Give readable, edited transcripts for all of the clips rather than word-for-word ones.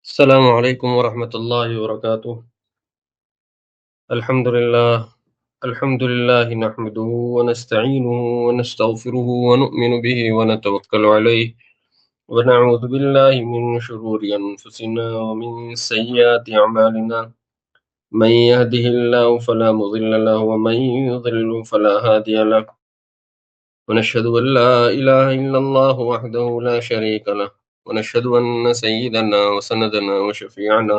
السلام علیکم ورحمۃ اللہ وبرکاتہ۔ الحمد للہ نحمده ونستعینه ونستغفره ونؤمن به ونتوکل علیہ ونعوذ باللہ من شرور انفسنا ومن سیئات اعمالنا من يهده الله فلا مضل له ومن يضلل فلا هادي له ونشهد ان لا اله الا الله وحده لا شريك له ونشهد ان سيدنا وسندنا وشفيعنا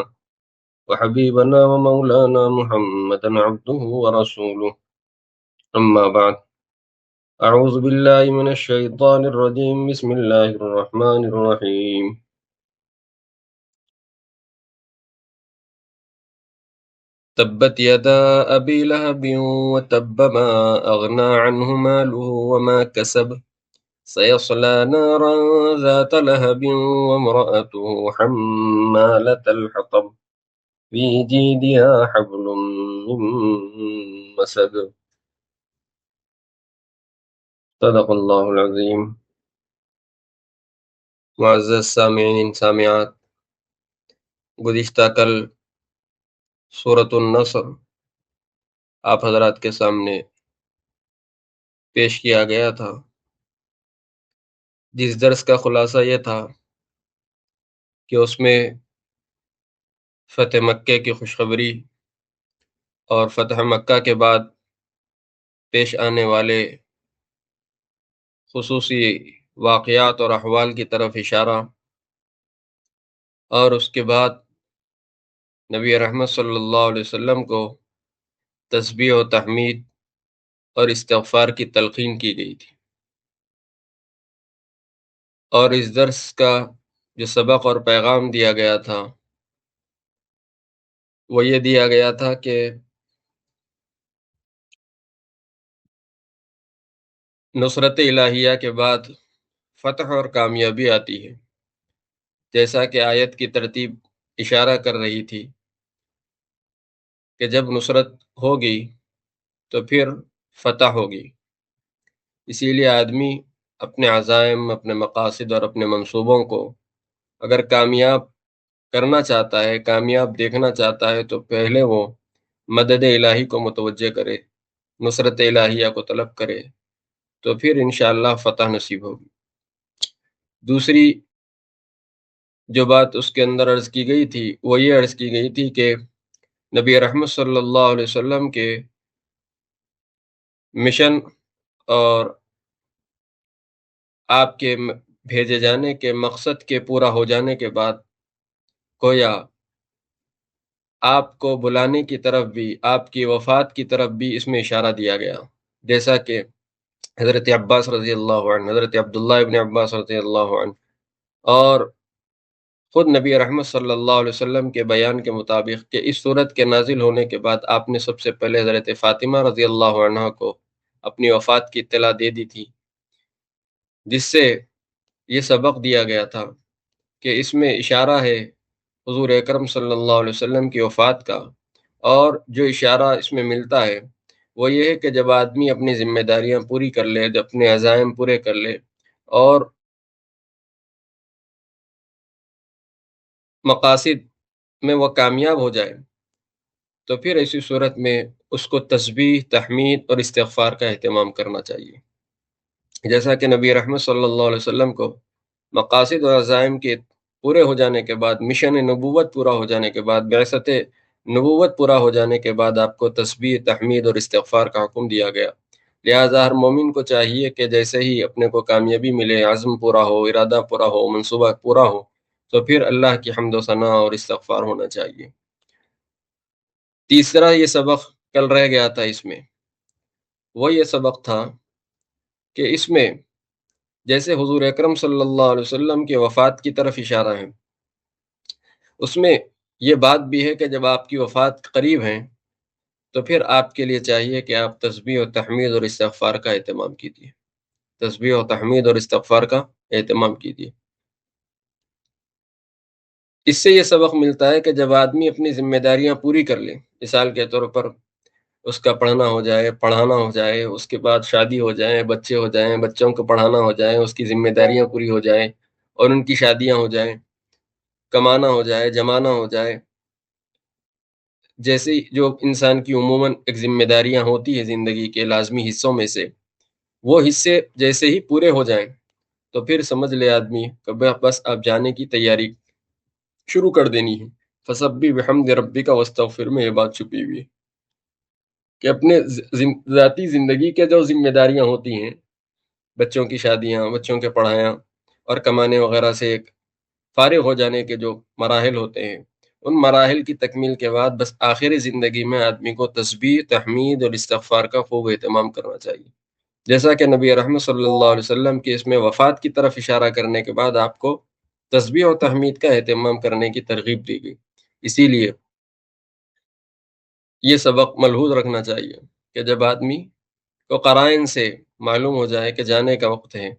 وحبيبنا ومولانا محمدا عبده ورسوله، أما بعد. أعوذ بالله من الشيطان الرجيم، بسم الله الرحمن الرحيم. تبت يدا أبي لهب وتب ما أغنى عنه ماله وما كسب سيصلى نارا ذات لهب وامرأته حمالة الحطب في جيدها حبل من مسد. صدق اللہ العظیم. معزز سامعین سامعات، گزشتہ کل سورۃ النصر آپ حضرات کے سامنے پیش کیا گیا تھا، جس درس کا خلاصہ یہ تھا کہ اس میں فتح مکہ کی خوشخبری اور فتح مکہ کے بعد پیش آنے والے خصوصی واقعات اور احوال کی طرف اشارہ، اور اس کے بعد نبی رحمت صلی اللہ علیہ وسلم کو تسبیح و تحمید اور استغفار کی تلقین کی گئی تھی. اور اس درس کا جو سبق اور پیغام دیا گیا تھا وہ یہ دیا گیا تھا کہ نصرت الہیہ کے بعد فتح اور کامیابی آتی ہے، جیسا کہ آیت کی ترتیب اشارہ کر رہی تھی کہ جب نصرت ہوگی تو پھر فتح ہوگی. اسی لیے آدمی اپنے عزائم، اپنے مقاصد اور اپنے منصوبوں کو اگر کامیاب کرنا چاہتا ہے، کامیاب دیکھنا چاہتا ہے، تو پہلے وہ مدد الہی کو متوجہ کرے، نصرت الہیہ کو طلب کرے، تو پھر انشاءاللہ فتح نصیب ہوگی. دوسری جو بات اس کے اندر عرض کی گئی تھی وہ یہ عرض کی گئی تھی کہ نبی رحمت صلی اللہ علیہ وسلم کے مشن اور آپ کے بھیجے جانے کے مقصد کے پورا ہو جانے کے بعد گویا آپ کو بلانے کی طرف بھی، آپ کی وفات کی طرف بھی اس میں اشارہ دیا گیا، جیسا کہ حضرت عباس رضی اللہ عنہ، حضرت عبداللہ ابن عباس رضی اللہ عنہ اور خود نبی رحمت صلی اللہ علیہ وسلم کے بیان کے مطابق کہ اس صورت کے نازل ہونے کے بعد آپ نے سب سے پہلے حضرت فاطمہ رضی اللہ عنہ کو اپنی وفات کی اطلاع دے دی تھی، جس سے یہ سبق دیا گیا تھا کہ اس میں اشارہ ہے حضور اکرم صلی اللہ علیہ وسلم کی وفات کا. اور جو اشارہ اس میں ملتا ہے وہ یہ ہے کہ جب آدمی اپنی ذمہ داریاں پوری کر لے، جب اپنے عزائم پورے کر لے اور مقاصد میں وہ کامیاب ہو جائے، تو پھر ایسی صورت میں اس کو تسبیح، تحمید اور استغفار کا اہتمام کرنا چاہیے. جیسا کہ نبی رحمت صلی اللہ علیہ وسلم کو مقاصد اور عزائم کے پورے ہو جانے کے بعد، مشن نبوت پورا ہو جانے کے بعد، بعثت نبوت پورا ہو جانے کے بعد آپ کو تسبیح، تحمید اور استغفار کا حکم دیا گیا. لہٰذا ہر مومن کو چاہیے کہ جیسے ہی اپنے کو کامیابی ملے، عزم پورا ہو، ارادہ پورا ہو، منصوبہ پورا ہو، تو پھر اللہ کی حمد و ثنا اور استغفار ہونا چاہیے. تیسرا یہ سبق کل رہ گیا تھا اس میں، وہ یہ سبق تھا کہ اس میں جیسے حضور اکرم صلی اللہ علیہ وسلم کی وفات کی طرف اشارہ ہے، اس میں یہ بات بھی ہے کہ جب آپ کی وفات قریب ہیں تو پھر آپ کے لیے چاہیے کہ آپ تسبیح و تحمید اور استغفار کا اہتمام کیجیے، تسبیح و تحمید اور استغفار کا اہتمام کیجیے. اس سے یہ سبق ملتا ہے کہ جب آدمی اپنی ذمہ داریاں پوری کر لے، مثال کے طور پر اس کا پڑھنا ہو جائے، پڑھانا ہو جائے، اس کے بعد شادی ہو جائے، بچے ہو جائیں، بچوں کو پڑھانا ہو جائے، اس کی ذمہ داریاں پوری ہو جائیں اور ان کی شادیاں ہو جائیں، کمانا ہو جائے، جمانا ہو جائے، جیسے جو انسان کی عموماً ایک ذمہ داریاں ہوتی ہیں زندگی کے لازمی حصوں میں سے، وہ حصے جیسے ہی پورے ہو جائیں تو پھر سمجھ لے آدمی کہ بس اب جانے کی تیاری شروع کر دینی ہے۔ فسبح بحمد ربک واستغفر میں یہ بات چھپی ہوئی ہے کہ اپنے ذاتی زندگی کے جو ذمہ داریاں ہوتی ہیں، بچوں کی شادیاں، بچوں کے پڑھایاں اور کمانے وغیرہ سے ایک فارغ ہو جانے کے جو مراحل ہوتے ہیں، ان مراحل کی تکمیل کے بعد بس آخری زندگی میں آدمی کو تسبیح، تحمید اور استغفار کا خوب اہتمام کرنا چاہیے، جیسا کہ نبی رحمت صلی اللہ علیہ وسلم کی اس میں وفات کی طرف اشارہ کرنے کے بعد آپ کو تسبیح اور تحمید کا اہتمام کرنے کی ترغیب دی گئی۔ اسی لیے یہ سبق ملحوظ رکھنا چاہیے کہ جب آدمی کو قرائن سے معلوم ہو جائے کہ جانے کا وقت ہے،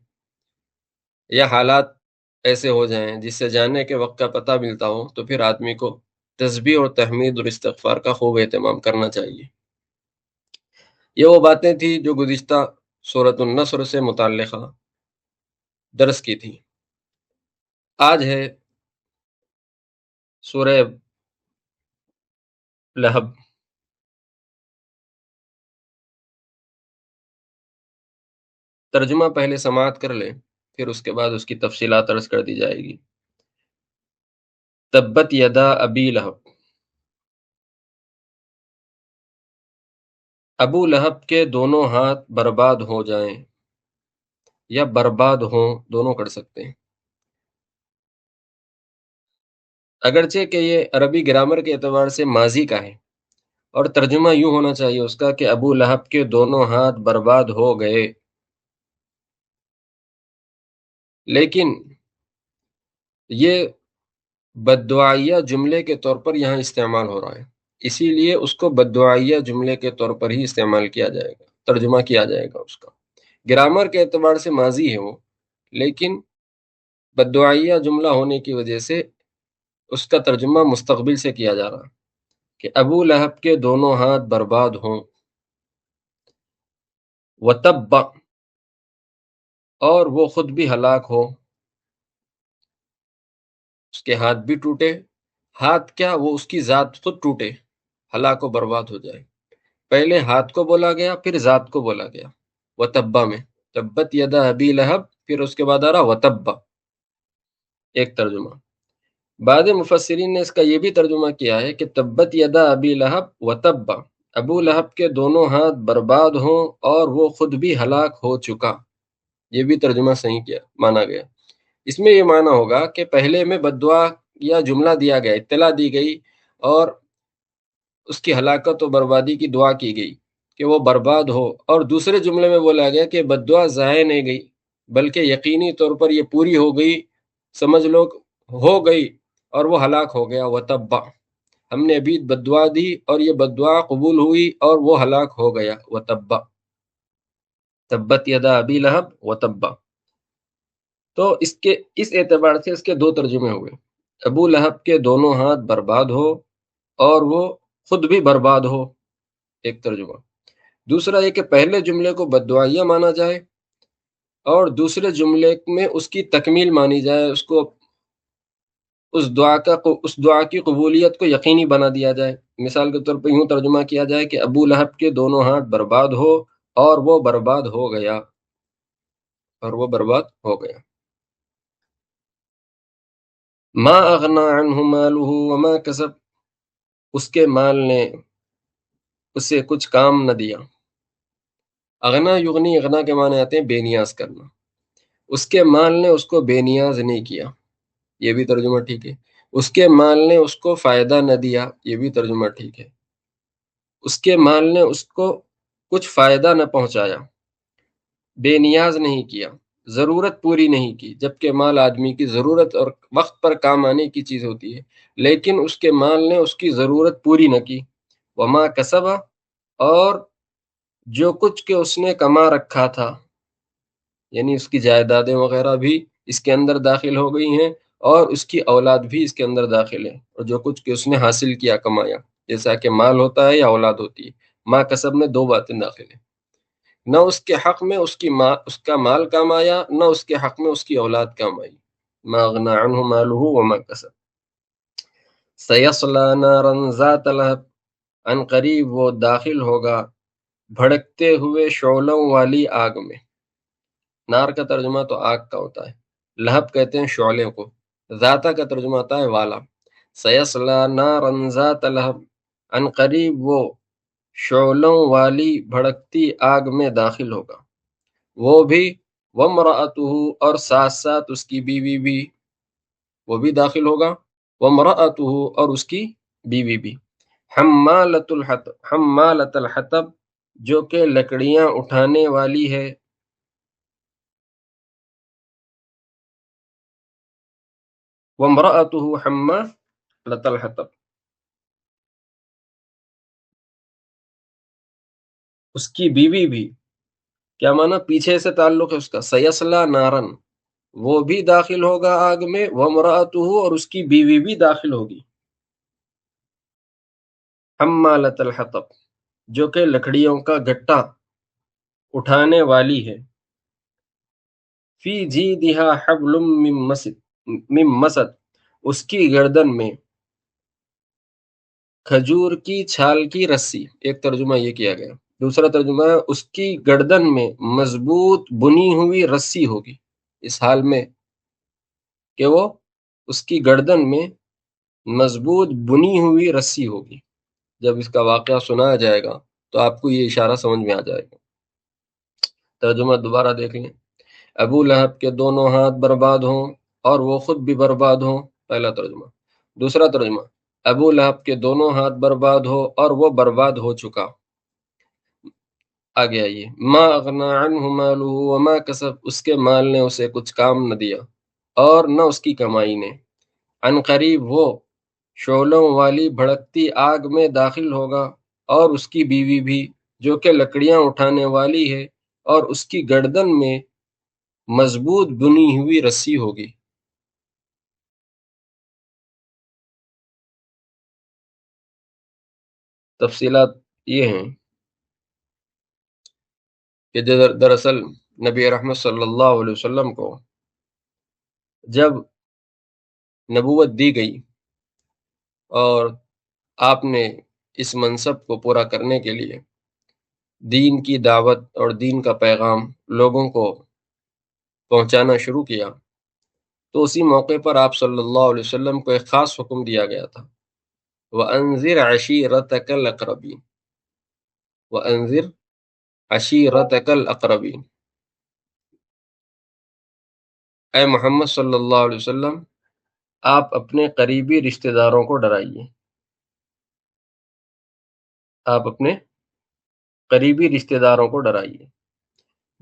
یا حالات ایسے ہو جائیں جس سے جانے کے وقت کا پتہ ملتا ہو، تو پھر آدمی کو تسبیح اور تحمید اور استغفار کا خوب اہتمام کرنا چاہیے۔ یہ وہ باتیں تھیں جو گزشتہ سورۃ النصر سے متعلقہ درس کی تھی۔ آج ہے سورہ لہب۔ ترجمہ پہلے سماعت کر لیں، پھر اس کے بعد اس کی تفصیلات عرض کر دی جائے گی۔ تبت یدا ابی لہب، ابو لہب کے دونوں ہاتھ برباد ہو جائیں، یا برباد ہوں، دونوں کر سکتے ہیں۔ اگرچہ کہ یہ عربی گرامر کے اعتبار سے ماضی کا ہے، اور ترجمہ یوں ہونا چاہیے اس کا کہ ابو لہب کے دونوں ہاتھ برباد ہو گئے، لیکن یہ بددعائیہ جملے کے طور پر یہاں استعمال ہو رہا ہے، اسی لیے اس کو بددعائیہ جملے کے طور پر ہی استعمال کیا جائے گا، ترجمہ کیا جائے گا اس کا۔ گرامر کے اعتبار سے ماضی ہے وہ، لیکن بددعائیہ جملہ ہونے کی وجہ سے اس کا ترجمہ مستقبل سے کیا جا رہا کہ ابو لہب کے دونوں ہاتھ برباد ہوں، وَتَبَّ، اور وہ خود بھی ہلاک ہو، اس کے ہاتھ بھی ٹوٹے، ہاتھ کیا، وہ اس کی ذات خود ٹوٹے، ہلاک و برباد ہو جائے۔ پہلے ہاتھ کو بولا گیا، پھر ذات کو بولا گیا وَتَبَّ میں، تبت یدا ابی لہب، پھر اس کے بعد آ رہا وَتَبَّ، ایک ترجمہ۔ بعض مفسرین نے اس کا یہ بھی ترجمہ کیا ہے کہ تبت یدا ابی لہب وَتَبَّ، ابو لہب کے دونوں ہاتھ برباد ہوں اور وہ خود بھی ہلاک ہو چکا، یہ بھی ترجمہ صحیح کیا مانا گیا۔ اس میں یہ معنی ہوگا کہ پہلے میں بددعا یا جملہ دیا گیا، اطلاع دی گئی اور اس کی ہلاکت و بربادی کی دعا کی گئی کہ وہ برباد ہو، اور دوسرے جملے میں بولا گیا کہ بددعا ضائع نہیں گئی بلکہ یقینی طور پر یہ پوری ہو گئی، سمجھ لو ہو گئی، اور وہ ہلاک ہو گیا۔ وَتَبَّ، ہم نے ابھی بددعا دی اور یہ بددعا قبول ہوئی اور وہ ہلاک ہو گیا۔ وَتَبَّ، تبت یدا ابی لہب وَتَبَّ، تو اس اعتبار سے اس کے دو ترجمے ہوئے، ابو لہب کے دونوں ہاتھ برباد ہو اور وہ خود بھی برباد ہو، ایک ترجمہ۔ دوسرا یہ کہ پہلے جملے کو بددعائیہ مانا جائے اور دوسرے جملے میں اس کی تکمیل مانی جائے، اس کو اس دعا کی قبولیت کو یقینی بنا دیا جائے۔ مثال کے طور پر یوں ترجمہ کیا جائے کہ ابو لہب کے دونوں ہاتھ برباد ہو اور وہ برباد ہو گیا، اور وہ برباد ہو گیا۔ ما اغنا عنہ مالہ وما کسب، اس کے مال نے اسے کچھ کام نہ دیا۔ اغنا یغنی، اغنا کے معنی آتے ہیں بے نیاز کرنا، اس کے مال نے اس کو بے نیاز نہیں کیا، یہ بھی ترجمہ ٹھیک ہے۔ اس کے مال نے اس کو فائدہ نہ دیا، یہ بھی ترجمہ ٹھیک ہے۔ اس کے مال نے اس کو کچھ فائدہ نہ پہنچایا، بے نیاز نہیں کیا، ضرورت پوری نہیں کی، جبکہ مال آدمی کی ضرورت اور وقت پر کام آنے کی چیز ہوتی ہے، لیکن اس کے مال نے اس کی ضرورت پوری نہ کی۔ وما کسب، اور جو کچھ کہ اس نے کما رکھا تھا، یعنی اس کی جائیدادیں وغیرہ بھی اس کے اندر داخل ہو گئی ہیں، اور اس کی اولاد بھی اس کے اندر داخل ہے، اور جو کچھ کہ اس نے حاصل کیا، کمایا، جیسا کہ مال ہوتا ہے یا اولاد ہوتی ہے۔ ما کسب میں دو باتیں داخل ہیں، نہ اس کے حق میں اس کا مال کام آیا، نہ اس کے حق میں اس کی اولاد کام آئی۔ ما اغنا عنہ مالہ وما کسب۔ سیصلی نارا ذات لہب، ان قریب وہ داخل ہوگا بھڑکتے ہوئے شعلوں والی آگ میں۔ نار کا ترجمہ تو آگ کا ہوتا ہے، لہب کہتے ہیں شعلے کو، ذاتہ کا ترجمہ ہوتا ہے والا۔ سیصلی نارا ذات لہب، ان قریب وہ شعلوں والی بھڑکتی آگ میں داخل ہوگا، وہ بھی وامرأتہ، اور ساتھ ساتھ اس کی بیوی بھی، وہ بھی داخل ہوگا، وامرأتہ، اور اس کی بیوی بھی، حمالۃ الحطب، جو کہ لکڑیاں اٹھانے والی ہے، وامرأتہ حمالۃ الحطب، اس کی بیوی بھی، کیا معنی پیچھے سے تعلق ہے اس کا، سیصلی نارن، وہ بھی داخل ہوگا آگ میں، وامرأتہ، اور اس کی بیوی بھی داخل ہوگی، حمالۃ الحطب، جو کہ لکڑیوں کا گٹا اٹھانے والی ہے، فی جیدہا حبل من مسد، اس کی گردن میں کھجور کی چھال کی رسی، ایک ترجمہ یہ کیا گیا، دوسرا ترجمہ ہے اس کی گردن میں مضبوط بنی ہوئی رسی ہوگی، اس حال میں کہ وہ اس کی گردن میں مضبوط بنی ہوئی رسی ہوگی۔ جب اس کا واقعہ سنایا جائے گا تو آپ کو یہ اشارہ سمجھ میں آ جائے گا۔ ترجمہ دوبارہ دیکھ لیں، ابو لہب کے دونوں ہاتھ برباد ہوں اور وہ خود بھی برباد ہوں، پہلا ترجمہ۔ دوسرا ترجمہ، ابو لہب کے دونوں ہاتھ برباد ہو اور وہ برباد ہو چکا۔ آگے آئیے، ما اغنا عنہ مالہ وما کسب، اس کے مال نے اسے کچھ کام نہ دیا اور نہ اس کی کمائی نے، عن قریب وہ شعلوں والی بھڑکتی آگ میں داخل ہوگا، اور اس کی بیوی بھی، جو کہ لکڑیاں اٹھانے والی ہے، اور اس کی گردن میں مضبوط بنی ہوئی رسی ہوگی۔ تفصیلات یہ ہیں کہ دراصل نبی رحمت صلی اللہ علیہ وسلم کو جب نبوت دی گئی اور آپ نے اس منصب کو پورا کرنے کے لیے دین کی دعوت اور دین کا پیغام لوگوں کو پہنچانا شروع کیا، تو اسی موقع پر آپ صلی اللہ علیہ وسلم کو ایک خاص حکم دیا گیا تھا، وَأَنذِرْ عَشِيرَتَكَ الْأَقْرَبِينَ، وَأَنذِرْ عَشِيرَتَكَ الْأَقْرَبِينَ، اے محمد صلی اللہ علیہ وسلم، آپ اپنے قریبی رشتہ داروں کو ڈرائیے، آپ اپنے قریبی رشتہ داروں کو ڈرائیے۔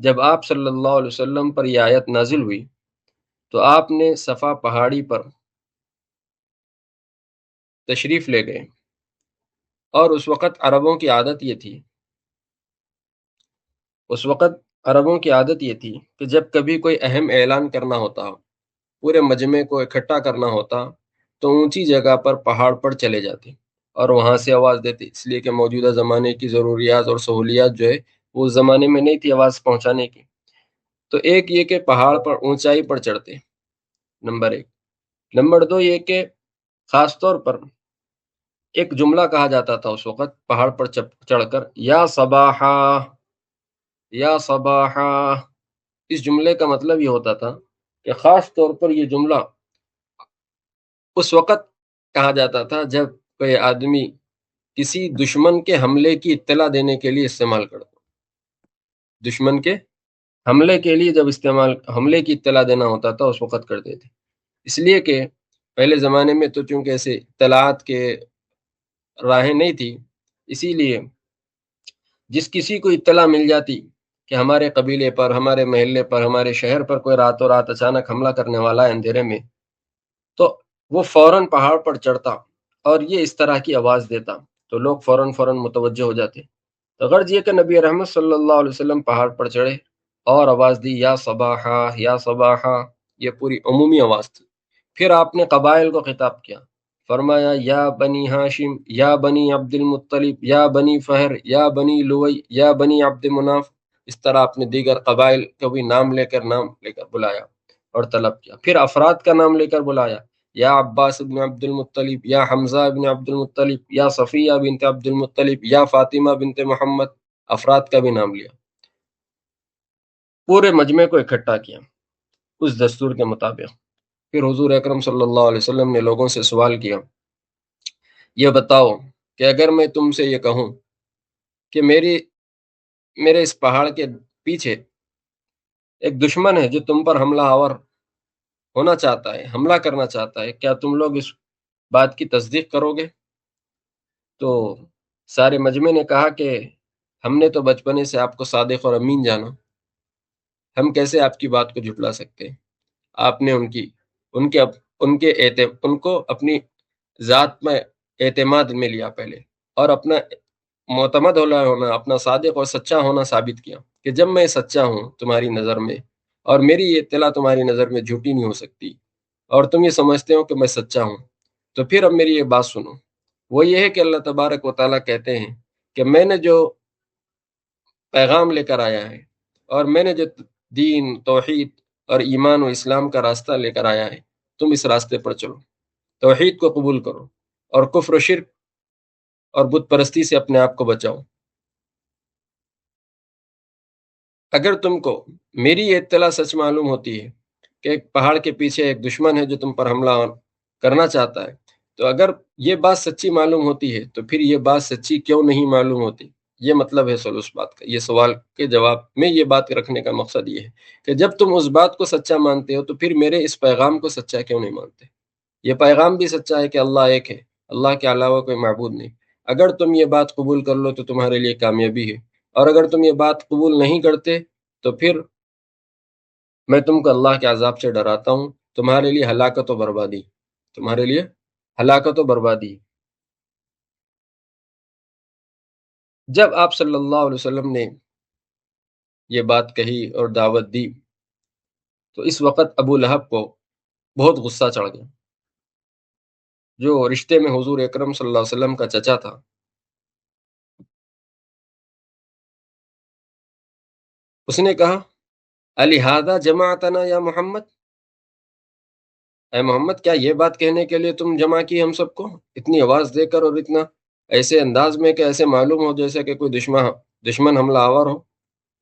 جب آپ صلی اللہ علیہ وسلم پر یہ آیت نازل ہوئی تو آپ نے صفا پہاڑی پر تشریف لے گئے، اور اس وقت عربوں کی عادت یہ تھی کہ جب کبھی کوئی اہم اعلان کرنا ہوتا، پورے مجمع کو اکٹھا کرنا ہوتا، تو اونچی جگہ پر پہاڑ پر چلے جاتے اور وہاں سے آواز دیتے، اس لیے کہ موجودہ زمانے کی ضروریات اور سہولیات جو ہے وہ اس زمانے میں نہیں تھی آواز پہنچانے کی۔ تو ایک یہ کہ پہاڑ پر اونچائی پر چڑھتے، نمبر ایک۔ نمبر دو یہ کہ خاص طور پر ایک جملہ کہا جاتا تھا اس وقت پہاڑ پر چڑھ کر، یا صباحا، یا صباحا، اس جملے کا مطلب یہ ہوتا تھا کہ خاص طور پر یہ جملہ اس وقت کہا جاتا تھا جب کوئی آدمی کسی دشمن کے حملے کی اطلاع دینے کے لیے استعمال کرتا، دشمن کے حملے کے لیے جب حملے کی اطلاع دینا ہوتا تھا اس وقت کرتے تھے، اس لیے کہ پہلے زمانے میں تو چونکہ ایسے اطلاعات کے راہیں نہیں تھی، اسی لیے جس کسی کو اطلاع مل جاتی کہ ہمارے قبیلے پر، ہمارے محلے پر، ہمارے شہر پر کوئی راتوں رات اچانک حملہ کرنے والا ہے اندھیرے میں، تو وہ فوراً پہاڑ پر چڑھتا اور یہ اس طرح کی آواز دیتا، تو لوگ فوراً متوجہ ہو جاتے۔ تو غرض یہ کہ نبی رحمت صلی اللہ علیہ وسلم پہاڑ پر چڑھے اور آواز دی، یا صباحا، یا صباحا، یہ پوری عمومی آواز تھی۔ پھر آپ نے قبائل کو خطاب کیا، فرمایا، یا بنی ہاشم، یا بنی عبد المطلب، یا بنی فہر، یا بنی لوئی، یا بنی عبد مناف، اس طرح آپ نے دیگر قبائل کو بھی نام لے کر بلایا اور طلب کیا۔ پھر افراد کا نام لے کر بلایا، یا عباس بن عبد المطلب، یا حمزہ بن عبد المطلب، یا صفیہ بنت عبد المطلب، یا فاطمہ بنت محمد، افراد کا بھی نام لیا، پورے مجمع کو اکٹھا کیا اس دستور کے مطابق۔ پھر حضور اکرم صلی اللہ علیہ وسلم نے لوگوں سے سوال کیا، یہ بتاؤ کہ اگر میں تم سے یہ کہوں کہ میرے اس پہاڑ کے پیچھے ایک دشمن ہے جو تم پر حملہ آور ہونا چاہتا ہے، حملہ کرنا چاہتا ہے، کیا تم لوگ اس بات کی تصدیق کرو گے؟ تو سارے مجمع نے کہا کہ ہم نے تو بچپنے سے آپ کو صادق اور امین جانا، ہم کیسے آپ کی بات کو جھٹلا سکتے ہیں؟ آپ نے ان کو اپنی ذات میں اعتماد میں لیا پہلے، اور اپنا معتمد ہونا، اپنا صادق اور سچا ہونا ثابت کیا کہ جب میں سچا ہوں تمہاری نظر میں، اور میری یہ اطلاع تمہاری نظر میں جھوٹی نہیں ہو سکتی، اور تم یہ سمجھتے ہو کہ میں سچا ہوں، تو پھر اب میری یہ بات سنو۔ وہ یہ ہے کہ اللہ تبارک و تعالیٰ کہتے ہیں کہ میں نے جو پیغام لے کر آیا ہے، اور میں نے جو دین، توحید اور ایمان و اسلام کا راستہ لے کر آیا ہے، تم اس راستے پر چلو، توحید کو قبول کرو، اور کفر و شرک اور بت پرستی سے اپنے آپ کو بچاؤ۔ اگر تم کو میری یہ اطلاع سچ معلوم ہوتی ہے کہ ایک پہاڑ کے پیچھے ایک دشمن ہے جو تم پر حملہ کرنا چاہتا ہے، تو اگر یہ بات سچی معلوم ہوتی ہے تو پھر یہ بات سچی کیوں نہیں معلوم ہوتی؟ یہ مطلب ہے اس بات کا۔ یہ سوال کے جواب میں یہ بات رکھنے کا مقصد یہ ہے کہ جب تم اس بات کو سچا مانتے ہو تو پھر میرے اس پیغام کو سچا کیوں نہیں مانتے؟ یہ پیغام بھی سچا ہے کہ اللہ ایک ہے، اللہ کے علاوہ کوئی معبود نہیں۔ اگر تم یہ بات قبول کر لو تو تمہارے لیے کامیابی ہے، اور اگر تم یہ بات قبول نہیں کرتے تو پھر میں تم کو اللہ کے عذاب سے ڈراتا ہوں، تمہارے لیے ہلاکت و بربادی، تمہارے لیے ہلاکت و بربادی۔ جب آپ صلی اللہ علیہ وسلم نے یہ بات کہی اور دعوت دی تو اس وقت ابو لہب کو بہت غصہ چڑھ گیا، جو رشتے میں حضور اکرم صلی اللہ علیہ وسلم کا چچا تھا۔ اس نے کہا، الہذا جمعتنا یا محمد، اے محمد کیا یہ بات کہنے کے لیے تم جمع کی ہم سب کو، اتنی آواز دے کر اور اتنا ایسے انداز میں کہ ایسے معلوم ہو جیسے کہ کوئی دشمن حملہ آور ہو،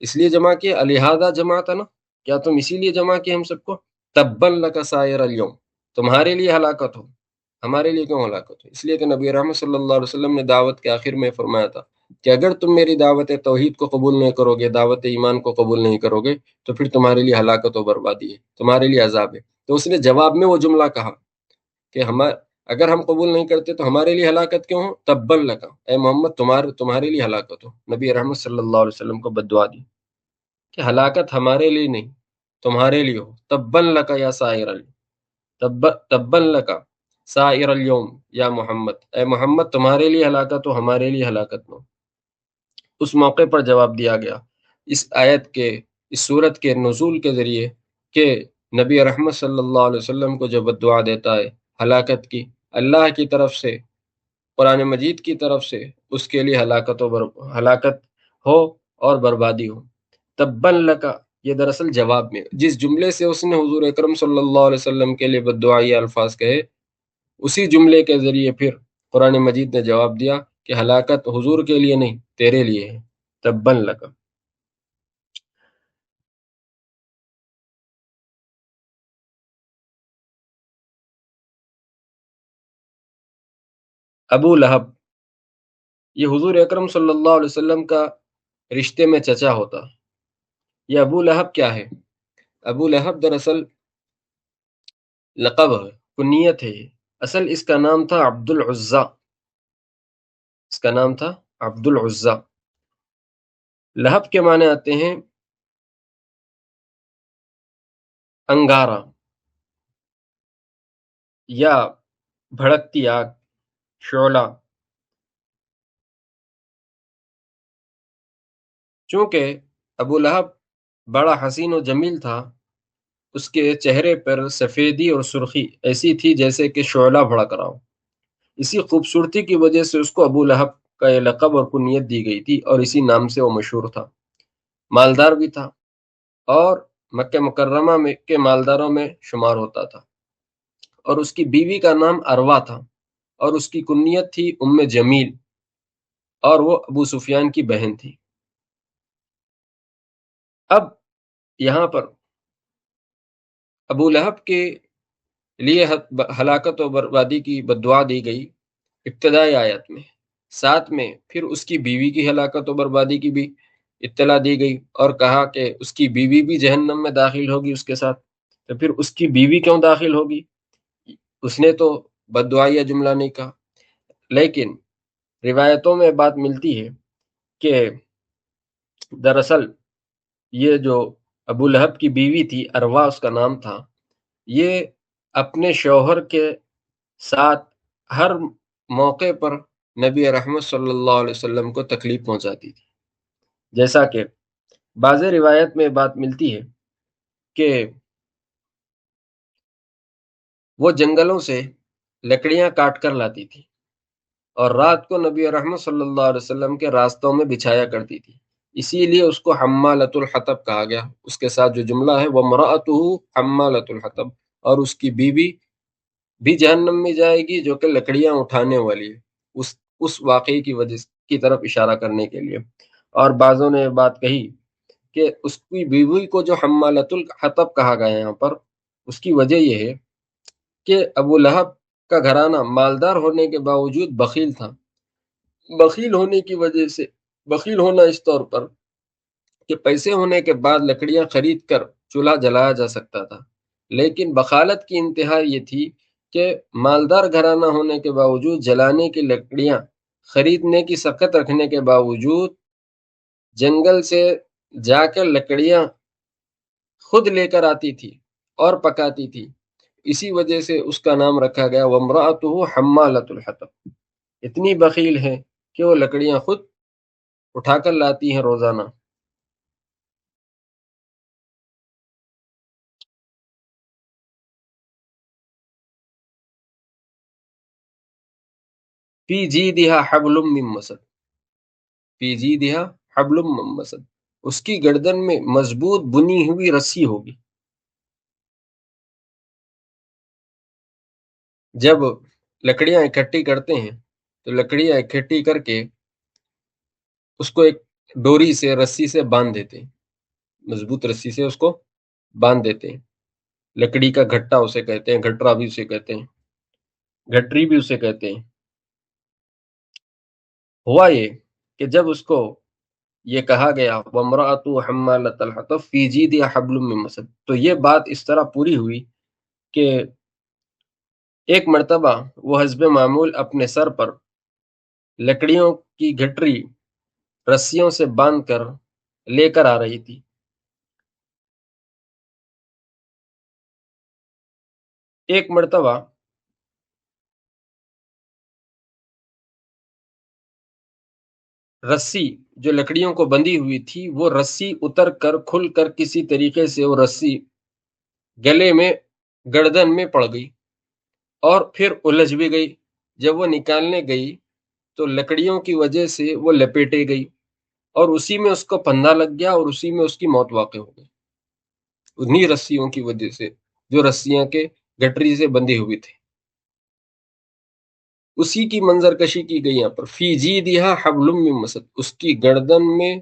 اس لیے جمع کیا؟ الہذا جمعتنا، کیا تم اسی لیے جمع کی ہم سب کو؟ تبن لک سائر الیوم، تمہارے لیے ہلاکت ہو، ہمارے لیے کیوں ہلاکت ہو؟ اس لیے کہ نبی رحمت صلی اللہ علیہ وسلم نے دعوت کے آخر میں فرمایا تھا کہ اگر تم میری دعوت توحید کو قبول نہیں کرو گے، دعوت ایمان کو قبول نہیں کرو گے، تو پھر تمہارے لیے ہلاکت و بربادی ہے، تمہارے لیے عذاب ہے۔ تو اس نے جواب میں وہ جملہ کہا کہ اگر ہم قبول نہیں کرتے تو ہمارے لیے ہلاکت کیوں ہو؟ تبن لکا، اے محمد تمہارے لیے ہلاکت ہو۔ نبی رحمت صلی اللہ علیہ وسلم کو بد دعا دی کہ ہلاکت ہمارے لیے نہیں، تمہارے لیے ہو۔ تبن لکا یا سائر تبن لکا سائر اليوم یا محمد، اے محمد تمہارے لیے ہلاکت ہو، ہمارے لیے ہلاکت نہ ہو۔ اس موقع پر جواب دیا گیا اس آیت کے، اس صورت کے نزول کے ذریعے، کہ نبی رحمت صلی اللہ علیہ وسلم کو جو بد دعا دیتا ہے ہلاکت کی، اللہ کی طرف سے، قرآن مجید کی طرف سے، اس کے لیے ہلاکت ہو اور بربادی ہو۔ تبن لکا، یہ دراصل جواب میں جس جملے سے اس نے حضور اکرم صلی اللہ علیہ وسلم کے لیے بد دعائی الفاظ کہے، اسی جملے کے ذریعے پھر قرآن مجید نے جواب دیا کہ ہلاکت حضور کے لیے نہیں، تیرے لیے ہے۔ تبن لکا۔ ابو لہب، یہ حضور اکرم صلی اللہ علیہ وسلم کا رشتے میں چچا ہوتا۔ یہ ابو لہب کیا ہے؟ ابو لہب دراصل لقب ہے، کنیت ہے۔ اصل اس کا نام تھا عبد العزا، اس کا نام تھا عبد العزا۔ لہب کے معنی آتے ہیں انگارہ یا بھڑکتی آگ، شعلہ۔ چونکہ ابو لہب بڑا حسین و جمیل تھا، اس کے چہرے پر سفیدی اور سرخی ایسی تھی جیسے کہ شعلہ بھڑک رہا ہو۔ اسی خوبصورتی کی وجہ سے اس کو ابو لہب کا یہ لقب اور کنیت دی گئی تھی، اور اسی نام سے وہ مشہور تھا۔ مالدار بھی تھا، اور مکہ مکرمہ میں کے مالداروں میں شمار ہوتا تھا۔ اور اس کی بیوی کا نام اروا تھا، اور اس کی کنیت تھی جمیل، اور وہ ابو سفیان کی بہن تھی۔ اب یہاں پر ابو لہب کے لیے ہلاکت و بربادی کی بددعا دی گئی ابتدائی آیت میں، ساتھ میں پھر اس کی بیوی کی ہلاکت و بربادی کی بھی اطلاع دی گئی، اور کہا کہ اس کی بیوی بھی جہنم میں داخل ہوگی اس کے ساتھ۔ تو پھر اس کی بیوی کیوں داخل ہوگی؟ اس نے تو بددعائیہ جملہ نہیں کہا، لیکن روایتوں میں بات ملتی ہے کہ دراصل یہ جو ابو لہب کی بیوی تھی، اروا اس کا نام تھا، یہ اپنے شوہر کے ساتھ ہر موقع پر نبی رحمت صلی اللہ علیہ وسلم کو تکلیف پہنچاتی تھی۔ جیسا کہ بعض روایت میں بات ملتی ہے کہ وہ جنگلوں سے لکڑیاں کاٹ کر لاتی تھی اور رات کو نبی رحمت صلی اللہ علیہ وسلم کے راستوں میں بچھایا کرتی تھی، اسی لیے اس کو حمالۃ الحطب کہا گیا۔ اس کے ساتھ جو جملہ ہے وَامْرَأَتُهُ حمالۃ الحطب، اور اس کی بیوی بھی جہنم میں جائے گی جو کہ لکڑیاں اٹھانے والی ہے، اس واقعے کی وجہ کی طرف اشارہ کرنے کے لیے۔ اور بعضوں نے بات کہی کہ اس کی بیوی کو جو حمالۃ الحطب کہا گیا یہاں پر، اس کی وجہ یہ ہے کہ ابو لہب کا گھرانہ مالدار ہونے کے باوجود بخیل تھا۔ بخیل ہونے کی وجہ سے، بخیل ہونا اس طور پر کہ پیسے ہونے کے بعد لکڑیاں خرید کر چولہا جلایا جا سکتا تھا، لیکن بخالت کی انتہا یہ تھی کہ مالدار گھرانہ ہونے کے باوجود جلانے کی لکڑیاں خریدنے کی سخت رکھنے کے باوجود جنگل سے جا کر لکڑیاں خود لے کر آتی تھی اور پکاتی تھی، اسی وجہ سے اس کا نام رکھا گیا وَامْرَأَتُهُ حمالۃ الحطب۔ اتنی بخیل ہے کہ وہ لکڑیاں خود اٹھا کر لاتی ہیں روزانہ۔ فی جیدہا حبل من مسد، فی جیدہا حبل من مسد، اس کی گردن میں مضبوط بنی ہوئی رسی ہوگی۔ جب لکڑیاں اکٹھی کرتے ہیں تو لکڑیاں اکٹھی کر کے اس کو ایک ڈوری سے، رسی سے باندھ دیتے ہیں، مضبوط رسی سے اس کو باندھ دیتے ہیں۔ لکڑی کا گھٹا اسے کہتے ہیں، گھٹرا بھی اسے کہتے ہیں، گھٹری بھی اسے کہتے ہیں۔ ہوا یہ کہ جب اس کو یہ کہا گیا وَامْرَأَتُهُ حَمَّالَةَ الْحَطَبِ فِي جِيدِهَا حَبْلٌ مِّن مَّسَدٍ، تو یہ بات اس طرح پوری ہوئی کہ ایک مرتبہ وہ حسب معمول اپنے سر پر لکڑیوں کی گھٹری رسیوں سے باندھ کر لے کر آ رہی تھی۔ ایک مرتبہ رسی جو لکڑیوں کو بندھی ہوئی تھی، وہ رسی اتر کر کھل کر کسی طریقے سے وہ رسی گلے میں، گردن میں پڑ گئی اور پھر الجھ بھی گئی۔ جب وہ نکالنے گئی تو لکڑیوں کی وجہ سے وہ لپیٹے گئی اور اسی میں اس کو پھندا لگ گیا اور اسی میں اس کی موت واقع ہو گئی، انہی رسیوں کی وجہ سے جو رسیاں کے گٹری سے بندھی ہوئی تھی۔ اسی کی منظر کشی کی گئی یہاں پر، فی جیدہا حبل من مسد، اس کی گردن میں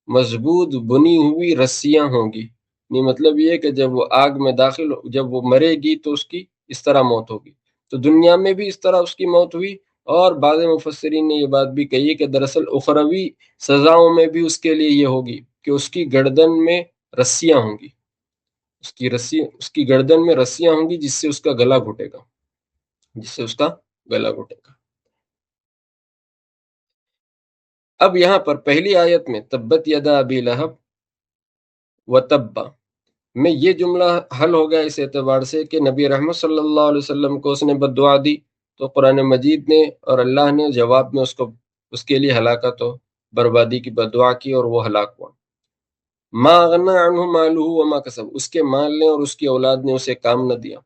مضبوط بنی ہوئی رسیاں ہوں گی۔ یہ مطلب یہ ہے کہ جب وہ آگ میں داخل، جب وہ مرے گی تو اس کی اس طرح موت ہوگی۔ تو دنیا میں بھی اس طرح اس کی موت ہوئی، اور بعض مفسرین نے یہ بات بھی کہی ہے کہ دراصل اخروی سزاؤں میں بھی اس کے لیے یہ ہوگی کہ اس کی گردن میں رسیاں ہوں گی، اس کی گردن میں رسیاں ہوں گی جس سے اس کا گلا گھٹے گا، جس سے اس کا گلا گھٹے گا۔ اب یہاں پر پہلی آیت میں تبت یدا ابی لہب وتب میں یہ جملہ حل ہو گیا اس اعتبار سے کہ نبی رحمت صلی اللہ علیہ وسلم کو اس نے بد دعا دی، تو قرآن مجید نے اور اللہ نے جواب میں اس کے لیے ہلاکت و بربادی کی بد دعا کی اور وہ ہلاک ہوا۔ ما اغنی عنہ مالہ وما کسب، اس کے مال نے اور اس کی اولاد نے اسے کام نہ دیا۔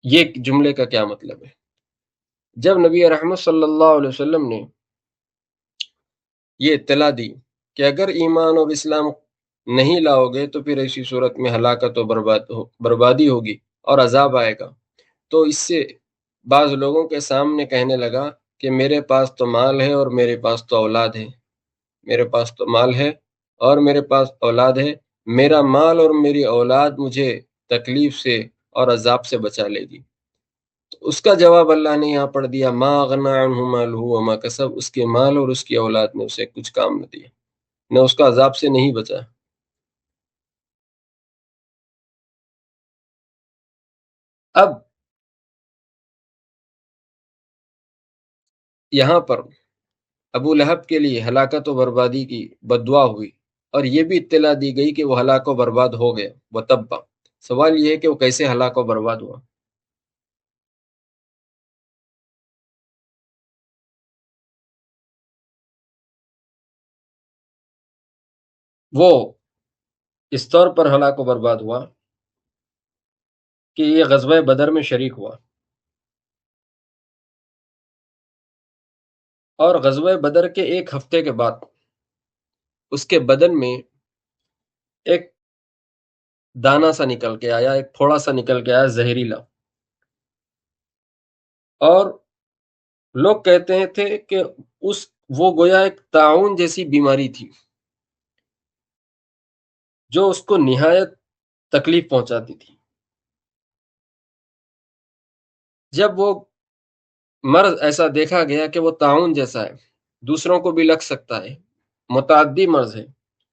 یہ جملے کا کیا مطلب ہے؟ جب نبی رحمت صلی اللہ علیہ وسلم نے یہ اطلاع دی کہ اگر ایمان اور اسلام نہیں لاؤ گے تو پھر ایسی صورت میں ہلاکت و بربادی ہوگی اور عذاب آئے گا۔ تو اس سے بعض لوگوں کے سامنے کہنے لگا کہ میرے پاس تو مال ہے اور میرے پاس تو اولاد ہے، میرے پاس تو مال ہے اور میرے پاس اولاد ہے، میرا مال اور میری اولاد مجھے تکلیف سے اور عذاب سے بچا لے گی۔ تو اس کا جواب اللہ نے یہاں پڑھ دیا، ما اغنی عنہ مالہ وما کسب، اس کے مال اور اس کی اولاد نے اسے کچھ کام نہ دیا، نہ اس کا عذاب سے نہیں بچا۔ اب یہاں پر ابو لہب کے لیے ہلاکت و بربادی کی بددعا ہوئی، اور یہ بھی اطلاع دی گئی کہ وہ ہلاک و برباد ہو گیا، وہ تبا۔ سوال یہ ہے کہ وہ کیسے ہلاک و برباد ہوا؟ وہ اس طور پر ہلاک و برباد ہوا کہ یہ غزوہ بدر میں شریک ہوا، اور غزوہ بدر کے ایک ہفتے کے بعد اس کے بدن میں ایک دانہ سا نکل کے آیا، ایک پھوڑا سا نکل کے آیا، زہریلا۔ اور لوگ کہتے تھے کہ وہ گویا ایک طاعون جیسی بیماری تھی جو اس کو نہایت تکلیف پہنچاتی تھی۔ جب وہ مرض ایسا دیکھا گیا کہ وہ طاعون جیسا ہے، دوسروں کو بھی لگ سکتا ہے، متعدی مرض ہے،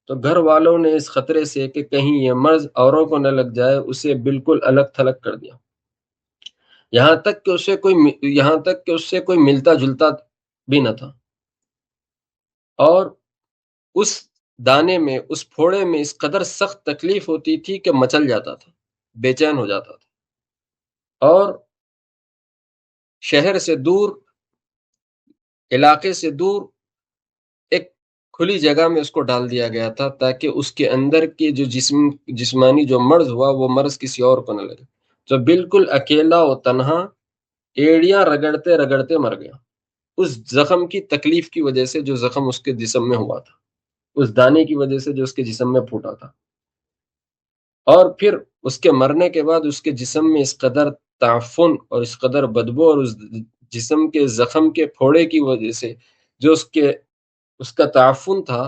تو گھر والوں نے اس خطرے سے کہ کہیں یہ مرض اوروں کو نہ لگ جائے، اسے بالکل الگ تھلگ کر دیا، یہاں تک کہ اس سے کوئی ملتا جلتا بھی نہ تھا، اور اس دانے میں، اس پھوڑے میں اس قدر سخت تکلیف ہوتی تھی کہ مچل جاتا تھا، بے چین ہو جاتا تھا، اور شہر سے دور، علاقے سے دور ایک کھلی جگہ میں اس کو ڈال دیا گیا تھا، تاکہ اس کے اندر کے جو جسمانی جو مرض ہوا وہ مرض کسی اور کو نہ لگے۔ تو بالکل اکیلا و تنہا ایڑیاں رگڑتے رگڑتے مر گیا، اس زخم کی تکلیف کی وجہ سے جو زخم اس کے جسم میں ہوا تھا، اس دانے کی وجہ سے جو اس کے جسم میں پھوٹا تھا۔ اور پھر اس کے مرنے کے بعد اس کے جسم میں اس قدر تعفن اور اس قدر بدبو، اور اس جسم کے زخم کے پھوڑے کی وجہ سے جو اس کا تعفن تھا،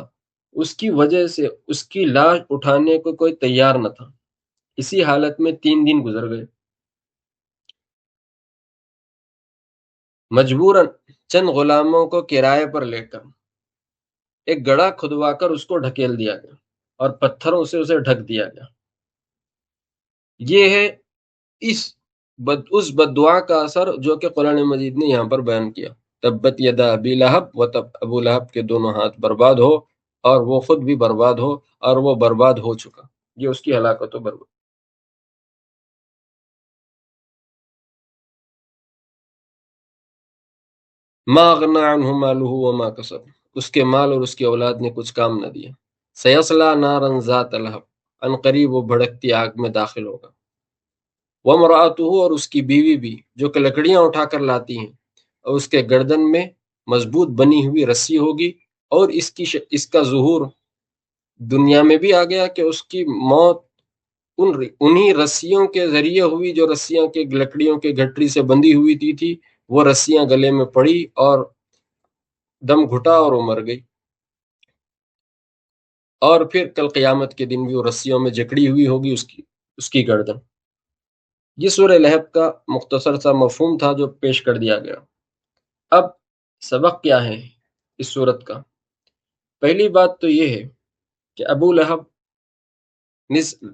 اس کی وجہ سے اس کی لاش اٹھانے کو کوئی تیار نہ تھا۔ اسی حالت میں 3 دن گزر گئے، مجبوراً چند غلاموں کو کرائے پر لے کر ایک گڑھا کھدوا کر اس کو ڈھکیل دیا گیا اور پتھروں سے اسے ڈھک دیا گیا۔ یہ ہے اس بددعا کا اثر جو کہ قرآن مجید نے یہاں پر بیان کیا، تبت یدا ابی لہب و تب، ابو لہب کے دونوں ہاتھ برباد ہو اور وہ خود بھی برباد ہو، اور وہ برباد ہو چکا۔ یہ اس کی ہلاکت و برباد۔ ما اغنى عنه ماله وما کسب، اس کے مال اور اس کی اولاد نے کچھ کام نہ دیا۔ سیصلی نارا ذات لہب، ان قریب وہ بھڑکتی آگ میں داخل ہوگا۔ وامرأتہ، اور اس کی بیوی بھی، جو کہ لکڑیاں اٹھا کر لاتی ہیں، اور اس کے گردن میں مضبوط بنی ہوئی رسی ہوگی، اور اس کا ظہور دنیا میں بھی آ گیا کہ اس کی موت انہی رسیوں کے ذریعے ہوئی، جو رسیاں کے لکڑیوں کے گھٹری سے بندھی ہوئی تھی، وہ رسیاں گلے میں پڑی اور دم گھٹا اور وہ مر گئی۔ اور پھر کل قیامت کے دن بھی وہ رسیوں میں جکڑی ہوئی ہوگی اس کی گردن۔ یہ سورہ لہب کا مختصر سا مفہوم تھا جو پیش کر دیا گیا۔ اب سبق کیا ہے اس سورت کا؟ پہلی بات تو یہ ہے کہ ابو لہب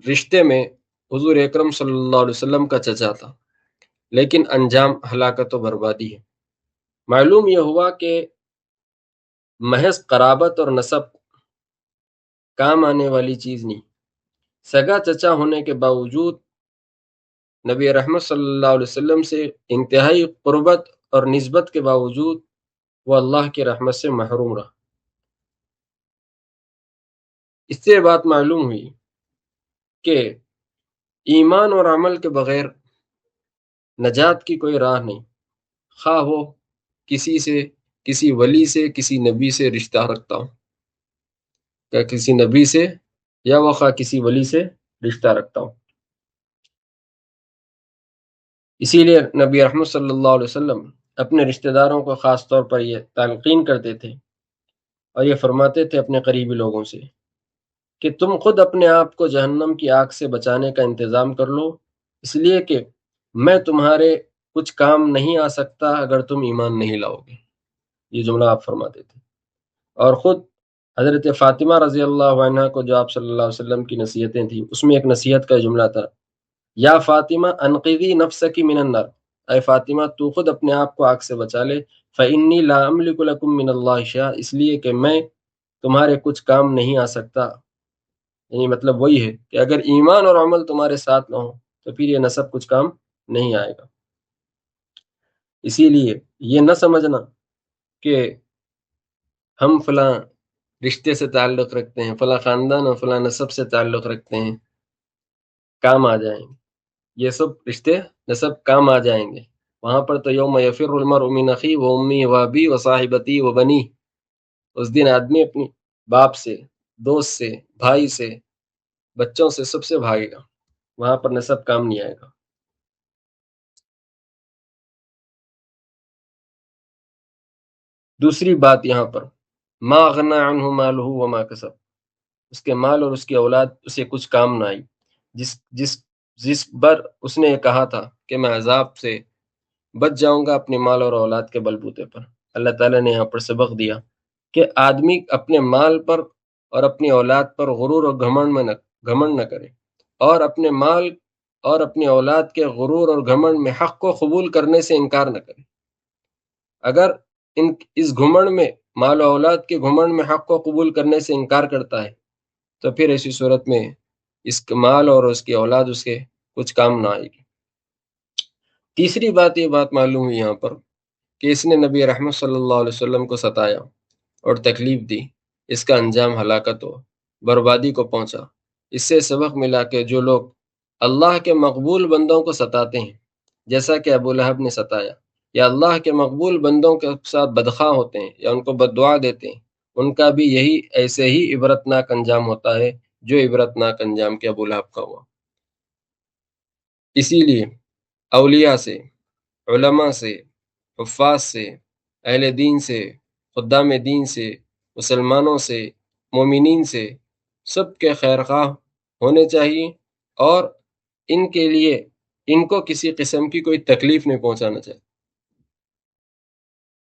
رشتے میں حضور اکرم صلی اللہ علیہ وسلم کا چچا تھا، لیکن انجام ہلاکت و بربادی ہے۔ معلوم یہ ہوا کہ محض قرابت اور نسب کام آنے والی چیز نہیں، سگا چچا ہونے کے باوجود نبی رحمت صلی اللہ علیہ وسلم سے انتہائی قربت اور نسبت کے باوجود وہ اللہ کی رحمت سے محروم رہا۔ اس سے بات معلوم ہوئی کہ ایمان اور عمل کے بغیر نجات کی کوئی راہ نہیں، خواہ وہ کسی سے، کسی ولی سے، کسی نبی سے رشتہ رکھتا ہوں، یا کسی نبی سے یا وہ خواہ کسی ولی سے رشتہ رکھتا ہوں۔ اسی لیے نبی رحمت صلی اللہ علیہ وسلم اپنے رشتہ داروں کو خاص طور پر یہ تلقین کرتے تھے اور یہ فرماتے تھے اپنے قریبی لوگوں سے کہ تم خود اپنے آپ کو جہنم کی آگ سے بچانے کا انتظام کر لو، اس لیے کہ میں تمہارے کچھ کام نہیں آ سکتا اگر تم ایمان نہیں لاؤ گے۔ یہ جملہ آپ فرماتے تھے۔ اور خود حضرت فاطمہ رضی اللہ عنہ کو جو آپ صلی اللہ علیہ وسلم کی نصیحتیں تھیں، اس میں ایک نصیحت کا جملہ تھا، یا فاطمہ انقذی نفسک من النار، اے فاطمہ تو خود اپنے آپ کو آگ سے بچا لے، فإنی لا املک لکم من اللہ شیئا، اس لیے کہ میں تمہارے کچھ کام نہیں آ سکتا۔ یعنی مطلب وہی ہے کہ اگر ایمان اور عمل تمہارے ساتھ نہ ہو تو پھر یہ نسب کچھ کام نہیں آئے گا۔ اسی لیے یہ نہ سمجھنا کہ ہم فلاں رشتے سے تعلق رکھتے ہیں، فلاں خاندان اور فلاں نسب سے تعلق رکھتے ہیں، کام آ جائیں گے، یہ سب رشتے نسب کام آ جائیں گے۔ وہاں پر تو یوم یفر المرء من اخی و امی و ابی و صاحبتی و بنی، اس دن آدمی اپنی باپ سے، دوست سے، بھائی سے، بچوں سے، سب سے بھاگے گا، وہاں پر نسب کام نہیں آئے گا۔ دوسری بات یہاں پر، ما اغنی عنہ مالہ وما کسب، اس کے مال اور اس کی اولاد اسے کچھ کام نہ آئی۔ جس جس جس بر اس نے یہ کہا تھا کہ میں عذاب سے بچ جاؤں گا اپنے مال اور اولاد کے بلبوتے پر، اللہ تعالیٰ نے یہاں پر سبق دیا کہ آدمی اپنے مال پر اور اپنی اولاد پر غرور اور گھمنڈ نہ کرے، اور اپنے مال اور اپنی اولاد کے غرور اور گھمنڈ میں حق کو قبول کرنے سے انکار نہ کرے۔ اگر اس گھمنڈ میں، مال و اولاد کے گھمنڈ میں حق کو قبول کرنے سے انکار کرتا ہے تو پھر ایسی صورت میں اس کے مال اور اس کی اولاد اس کے کچھ کام نہ آئے گی۔ تیسری بات، یہ بات معلوم ہوئی یہاں پر کہ اس نے نبی رحمت صلی اللہ علیہ وسلم کو ستایا اور تکلیف دی، اس کا انجام ہلاکت و بربادی کو پہنچا۔ اس سے سبق ملا کہ جو لوگ اللہ کے مقبول بندوں کو ستاتے ہیں، جیسا کہ ابو لہب نے ستایا، یا اللہ کے مقبول بندوں کے ساتھ بدخواہ ہوتے ہیں یا ان کو بد دعا دیتے ہیں، ان کا بھی یہی ایسے ہی عبرتناک انجام ہوتا ہے جو عبرتناک انجام کے ابو لہب کا ہوا۔ اسی لیے اولیاء سے، علماء سے، حفاظ سے، اہل دین سے، خدام دین سے، مسلمانوں سے، مومنین سے، سب کے خیر خواہ ہونے چاہیے، اور ان کے لیے ان کو کسی قسم کی کوئی تکلیف نہیں پہنچانا چاہیے۔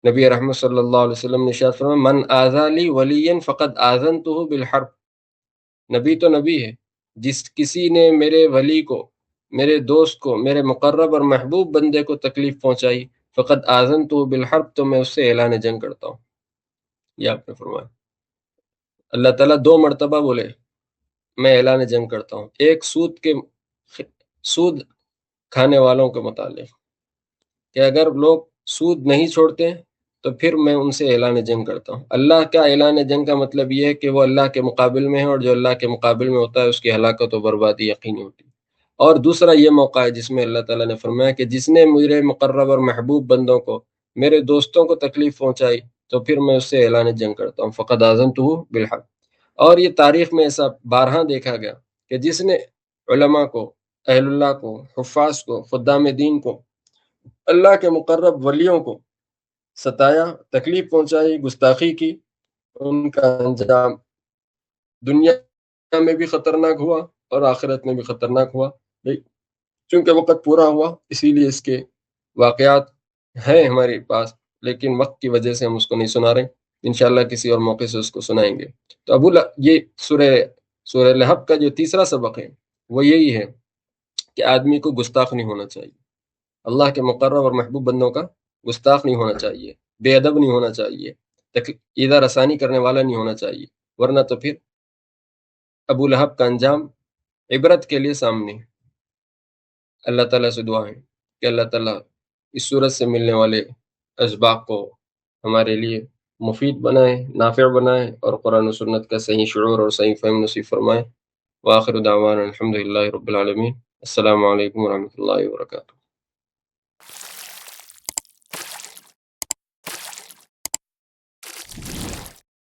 نبی رحمت صلی اللہ علیہ وسلم نے ارشاد فرمایا، من آذى لي وليا فقد آذنته بالحرب، نبی تو نبی ہے، جس کسی نے میرے ولی کو، میرے دوست کو، میرے مقرب اور محبوب بندے کو تکلیف پہنچائی، فقد آذنته بالحرب، تو میں اس سے اعلان جنگ کرتا ہوں۔ یہ آپ نے فرمایا۔ اللہ تعالیٰ 2 مرتبہ بولے میں اعلان جنگ کرتا ہوں، ایک سود کھانے والوں کے متعلق کہ اگر لوگ سود نہیں چھوڑتے تو پھر میں ان سے اعلان جنگ کرتا ہوں۔ اللہ کا اعلان جنگ کا مطلب یہ ہے کہ وہ اللہ کے مقابل میں ہے، اور جو اللہ کے مقابل میں ہوتا ہے اس کی ہلاکت و بربادی یقینی ہوتی ہے۔ اور دوسرا یہ موقع ہے جس میں اللہ تعالیٰ نے فرمایا کہ جس نے میرے مقرب اور محبوب بندوں کو، میرے دوستوں کو تکلیف پہنچائی تو پھر میں اس سے اعلان جنگ کرتا ہوں، فقد آذنتہ بالحرب۔ اور یہ تاریخ میں ایسا بارہا دیکھا گیا کہ جس نے علماء کو، اہل اللہ کو، حفاظ کو، خدام دین کو، اللہ کے مقرب ولیوں کو ستایا، تکلیف پہنچائی، گستاخی کی، ان کا انجام دنیا میں بھی خطرناک ہوا اور آخرت میں بھی خطرناک ہوا۔ چونکہ وقت پورا ہوا اسی لیے اس کے واقعات ہیں ہمارے پاس، لیکن وقت کی وجہ سے ہم اس کو نہیں سنا رہے، انشاءاللہ کسی اور موقع سے اس کو سنائیں گے۔ تو یہ سورہ لہب کا جو تیسرا سبق ہے وہ یہی ہے کہ آدمی کو گستاخ نہیں ہونا چاہیے، اللہ کے مقرب اور محبوب بندوں کا گستاخ نہیں ہونا چاہیے، بے ادب نہیں ہونا چاہیے، ایذا رسانی کرنے والا نہیں ہونا چاہیے، ورنہ تو پھر ابو لہب کا انجام عبرت کے لیے سامنے ہے۔ اللہ تعالیٰ سے دعا ہے کہ اللہ تعالیٰ اس صورت سے ملنے والے اسباق کو ہمارے لیے مفید بنائے، نافع بنائے، اور قرآن و سنت کا صحیح شعور اور صحیح فہم نصیب فرمائے۔ وآخر دعوانا الحمدللہ رب العالمین۔ السلام علیکم ورحمۃ اللہ وبرکاتہ۔